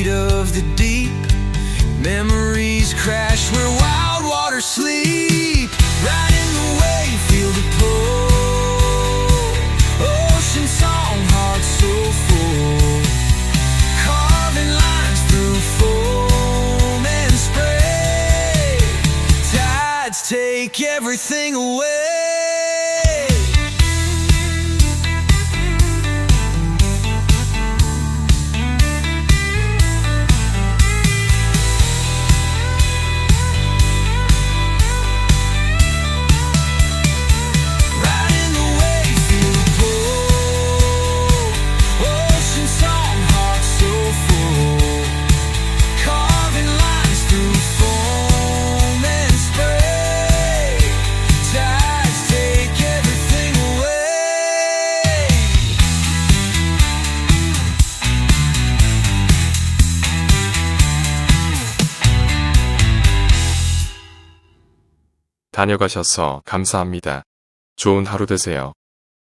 heartbeat of the deep. Memories crash where wild waters sleep. Right in the wave, feel the pull. Ocean song, heart so full. Carving lines through foam and spray. Tides take everything away. 다녀가셔서 감사합니다. 좋은 하루 되세요.